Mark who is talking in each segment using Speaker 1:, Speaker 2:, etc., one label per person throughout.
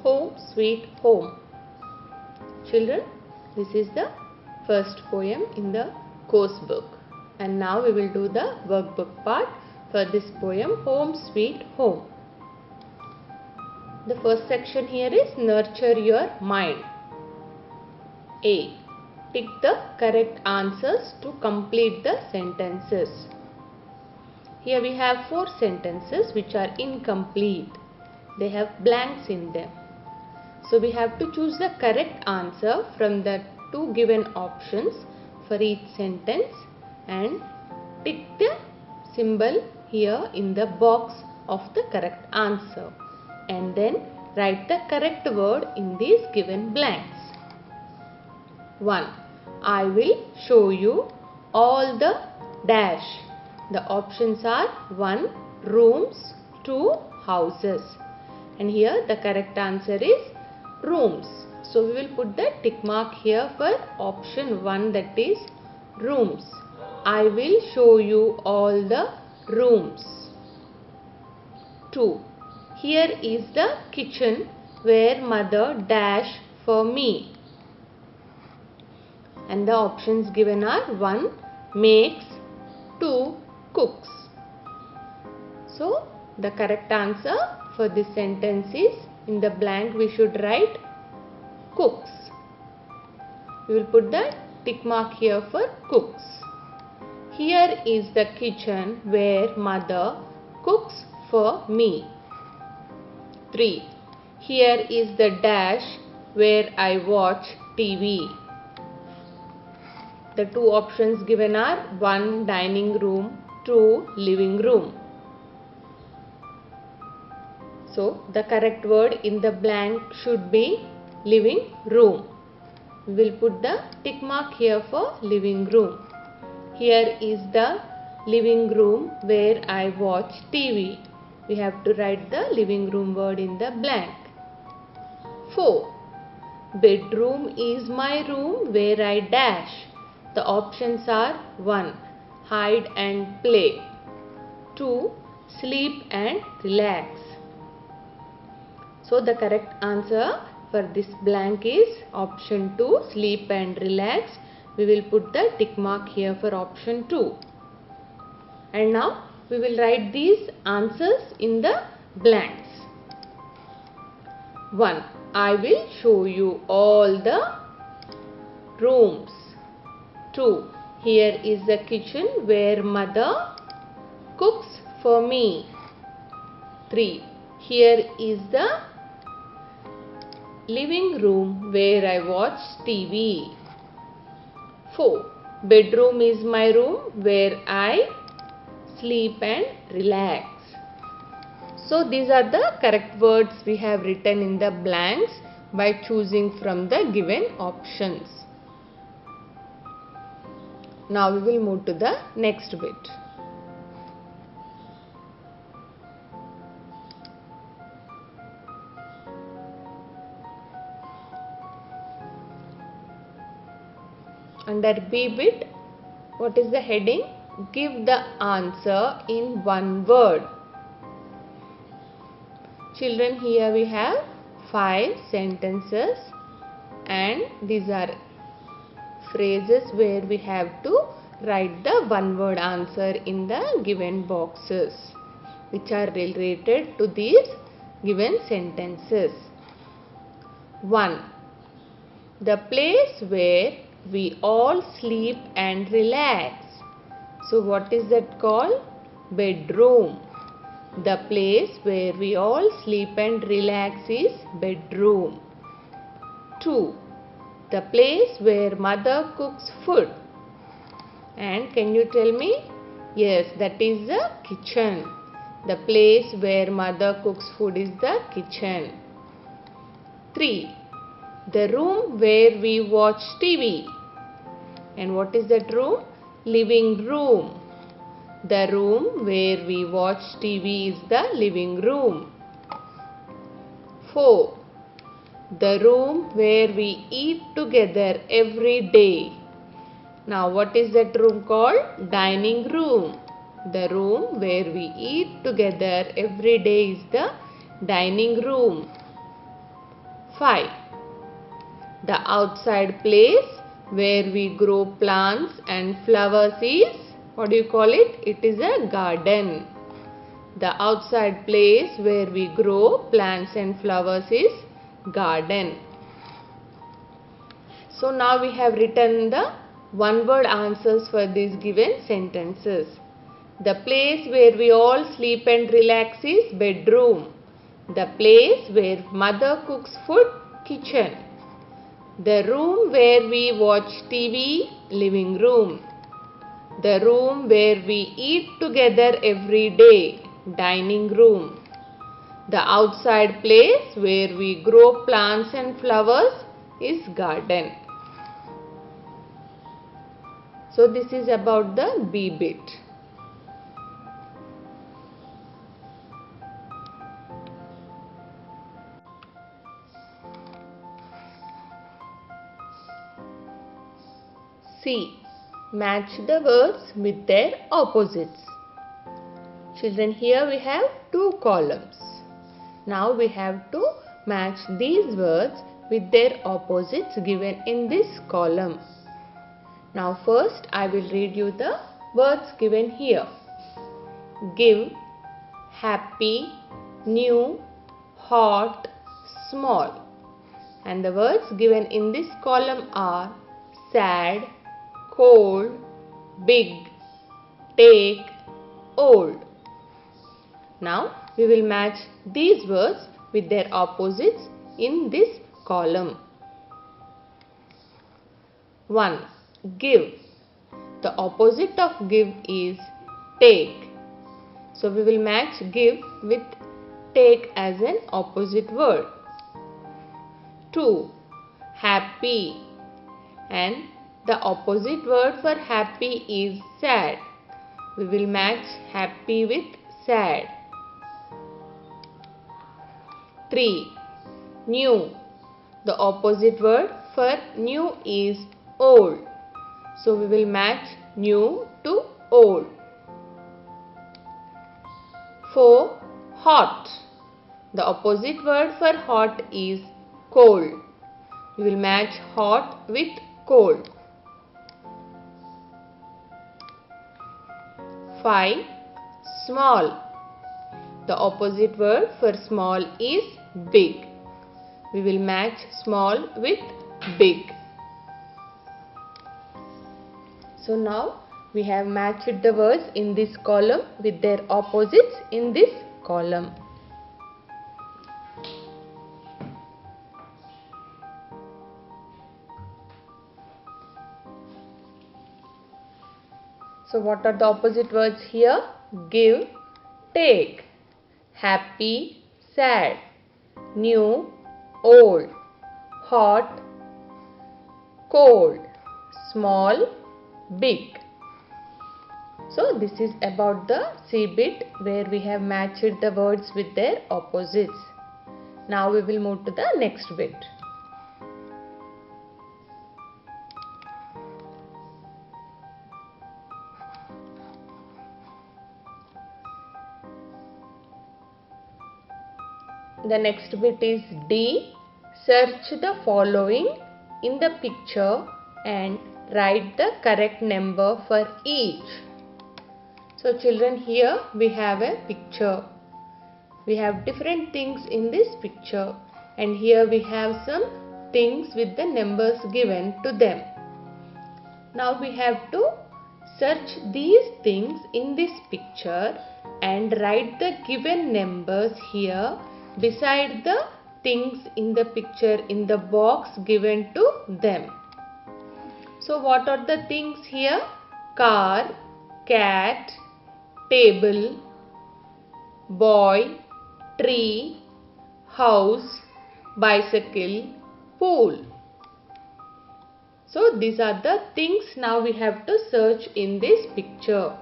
Speaker 1: Home Sweet Home. Children, this is the first poem in the course book. And now we will do the workbook part for this poem, Home Sweet Home. The first section here is Nurture Your Mind. A. Tick the correct answers to complete the sentences. Here we have 4 sentences which are incomplete. They have blanks in them. So we have to choose the correct answer from the 2 given options for each sentence and tick the symbol here in the box of the correct answer and then write the correct word in these given blanks. 1. I will show you all the dash. The options are 1. Rooms, 2. Houses. And here the correct answer is rooms. So we will put the tick mark here for option 1, that is rooms. I will show you all the rooms. 2. Here is the kitchen where mother dash for me. And the options given are 1. Makes, 2. Cooks. So the correct answer for this sentence is, in the blank we should write cooks. We will put the tick mark here for cooks. Here is the kitchen where mother cooks for me. 3. Here is the dash where I watch TV. The 2 options given are 1. Dining room, 2. Living room. So the correct word in the blank should be living room. We will put the tick mark here for living room. Here is the living room where I watch TV. We have to write the living room word in the blank. 4. Bedroom is my room where I dash. The options are 1. Hide and play. 2. Sleep and relax. So the correct answer for this blank is option 2. Sleep and relax. We will put the tick mark here for option 2. And now we will write these answers in the blanks. 1. I will show you all the rooms. 2. Here is the kitchen where mother cooks for me. 3. Here is the living room where I watch TV. 4. Bedroom is my room where I sleep and relax. So these are the correct words we have written in the blanks by choosing from the given options. Now we will move to the next bit. Under B bit, what is the heading? Give the answer in one word. Children, here we have 5 sentences and these are phrases where we have to write the one word answer in the given boxes which are related to these given sentences. 1. The place where we all sleep and relax. So what is that called? Bedroom. The place where we all sleep and relax is bedroom. 2. The place where mother cooks food. And can you tell me? Yes, that is the kitchen. The place where mother cooks food is the kitchen. 3. The room where we watch TV. And what is that room? Living room. The room where we watch TV is the living room. 4. The room where we eat together every day. Now what is that room called? Dining room. The room where we eat together every day is the dining room. 5. The outside place where we grow plants and flowers is, what do you call it? It is a garden. The outside place where we grow plants and flowers is garden. So now we have written the one-word answers for these given sentences. The place where we all sleep and relax is bedroom. The place where mother cooks food, kitchen. The room where we watch TV, living room. The room where we eat together every day, dining room. The outside place where we grow plants and flowers is garden. So this is about the B bit. C. Match the words with their opposites. Children, here we have two columns. Now we have to match these words with their opposites given in this column. Now first I will read you the words given here. Give, happy, new, hot, small. And the words given in this column are sad, cold, big, take, old. Now we will match these words with their opposites in this column. 1. Give. The opposite of give is take. So we will match give with take as an opposite word. 2. Happy. And the opposite word for happy is sad. We will match happy with sad. 3. New. The opposite word for new is old. So we will match new to old. 4. Hot. The opposite word for hot is cold. We will match hot with cold. 5. Small. The opposite word for small is big. We will match small with big. So now we have matched the words in this column with their opposites in this column. So what are the opposite words here? Give, take, happy, sad, new, old, hot, cold, small, big. So this is about the C bit where we have matched the words with their opposites. Now we will move to the next bit. The next bit is D. Search the following in the picture and write the correct number for each. So children, here we have a picture. We have different things in this picture, and here we have some things with the numbers given to them. Now we have to search these things in this picture and write the given numbers here beside the things in the picture in the box given to them. So what are the things here? Car, cat, table, boy, tree, house, bicycle, pool. So these are the things now we have to search in this picture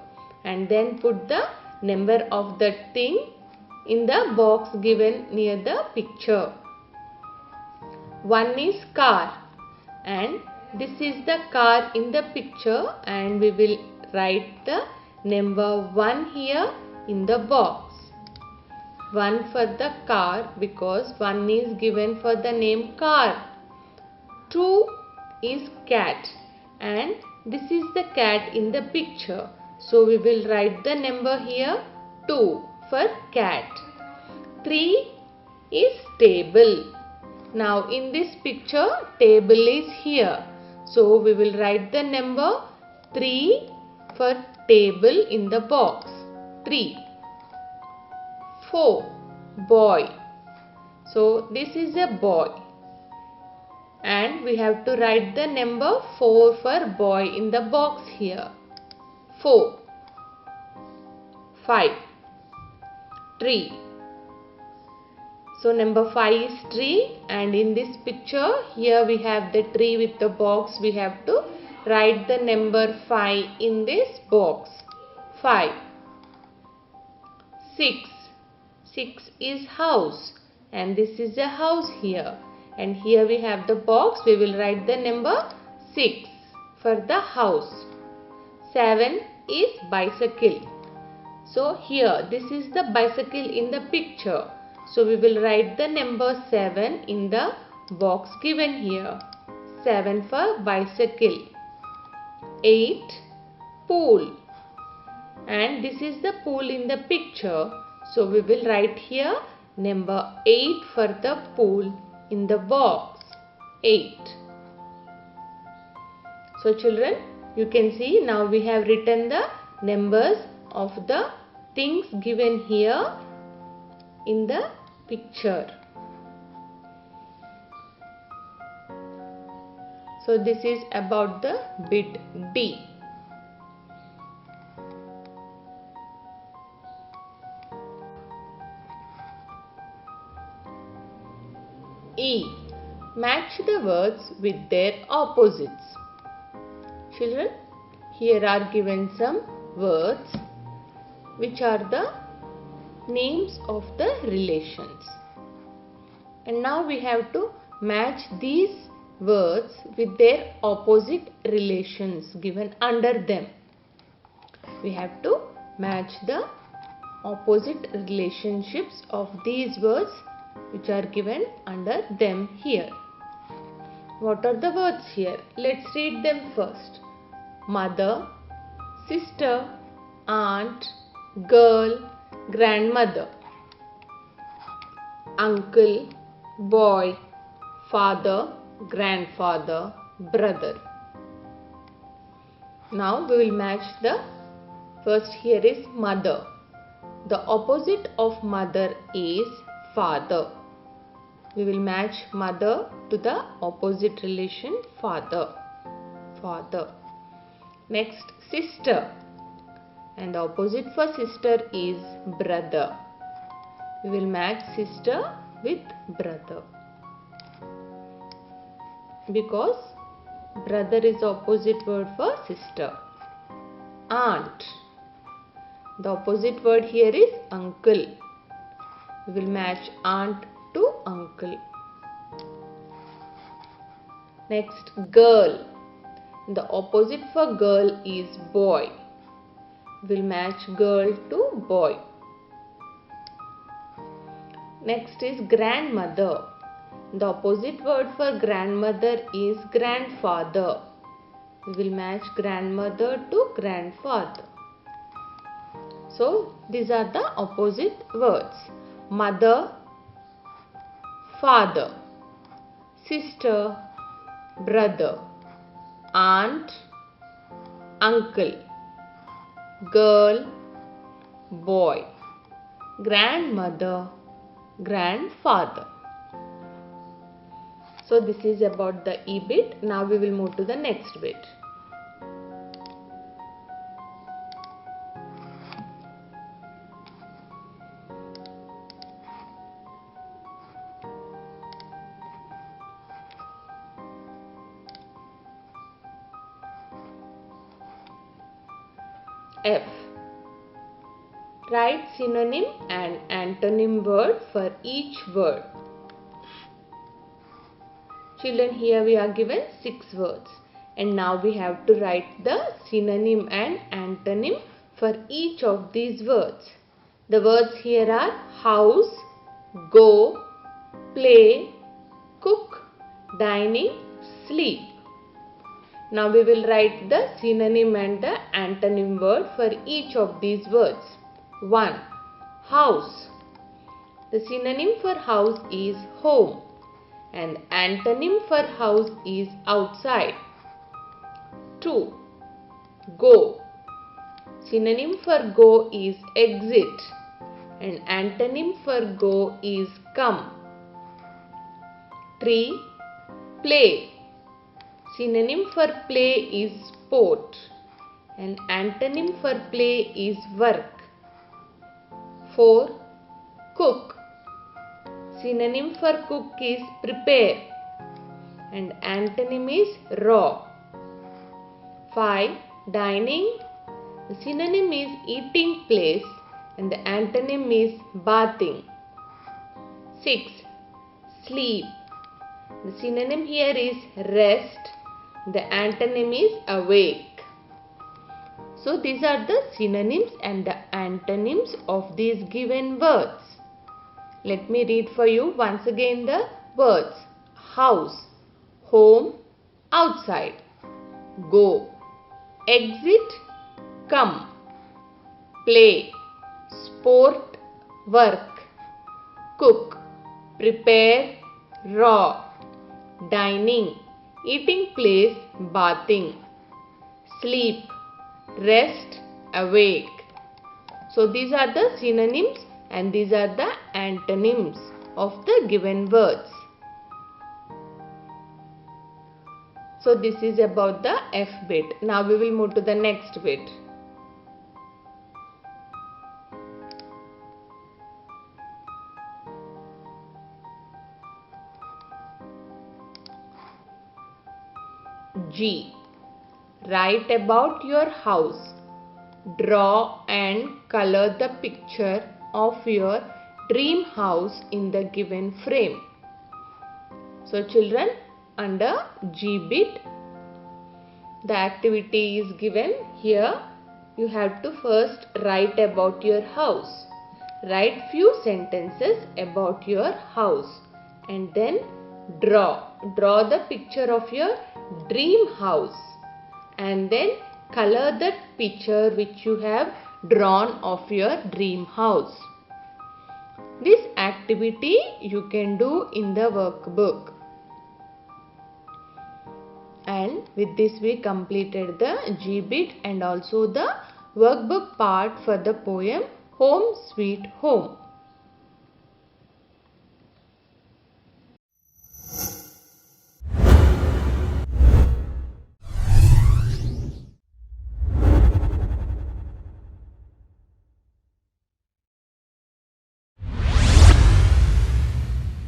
Speaker 1: and then put the number of that thing in the box given near the picture. One is car, and this is the car in the picture, and we will write the number 1 here in the box. 1 for the car because 1 is given for the name car. 2 is cat and this is the cat in the picture. So we will write the number here 2 for cat. 3 is table. Now in this picture table is here. So we will write the number 3 for table in the box. 3. 4. Boy. So this is a boy. And we have to write the number 4 for boy in the box here. 4. 5. Tree. So number 5 is tree, and in this picture here we have the tree with the box. We have to write the number 5 in this box. 5. 6. 6 is house, and this is a house here. And here we have the box. We will write the number 6 for the house. 7 is bicycle. So here this is the bicycle in the picture. So we will write the number 7 in the box given here. 7 for bicycle. 8. Pool. And this is the pool in the picture. So we will write here number 8 for the pool in the box. 8. So children, you can see now we have written the numbers of the things given here in the picture. So this is about the bit D. E. Match the words with their opposites. Children, here are given some words which are the names of the relations. And now we have to match these words with their opposite relations given under them. We have to match the opposite relationships of these words which are given under them here. What are the words here? Let's read them first. Mother, sister, aunt, girl, grandmother. Uncle, boy, father, grandfather, brother. Now we will match the first here is mother. The opposite of mother is father. We will match mother to the opposite relation father. Father. Next, sister. And the opposite for sister is brother. We will match sister with brother. Because brother is opposite word for sister. Aunt. The opposite word here is uncle. We will match aunt to uncle. Next, girl. The opposite for girl is boy. We will match girl to boy. Next is grandmother. The opposite word for grandmother is grandfather. We will match grandmother to grandfather. So these are the opposite words. Mother, father, sister, brother, aunt, uncle, girl, boy, grandmother, grandfather. So this is about the E bit. Now we will move to the next bit. F. Write synonym and antonym word for each word. Children, here we are given 6 words and now we have to write the synonym and antonym for each of these words. The words here are house, go, play, cook, dining, sleep. Now we will write the synonym and the antonym word for each of these words. 1. House. The synonym for house is home and antonym for house is outside. 2. Go. Synonym for go is exit and antonym for go is come. 3. Play. Synonym for play is sport and antonym for play is work. 4. Cook. Synonym for cook is prepare and antonym is raw. 5. Dining. The synonym is eating place and the antonym is bathing. 6. Sleep. The synonym here is rest. The antonym is awake. So these are the synonyms and the antonyms of these given words. Let me read for you once again the words. House, home, outside. Go, exit, come. Play, sport, work. Cook, prepare, raw. Dining, eating place, bathing. Sleep, rest, awake. So these are the synonyms and these are the antonyms of the given words. So this is about the F bit. Now we will move to the next bit. G. Write about your house. Draw and color the picture of your dream house in the given frame. So children, under G bit, the activity is given here. You have to first write about your house. Write few sentences about your house and then draw the picture of your dream house and then color that picture which you have drawn of your dream house. This activity you can do in the workbook. And with this we completed the G bit and also the workbook part for the poem Home Sweet Home.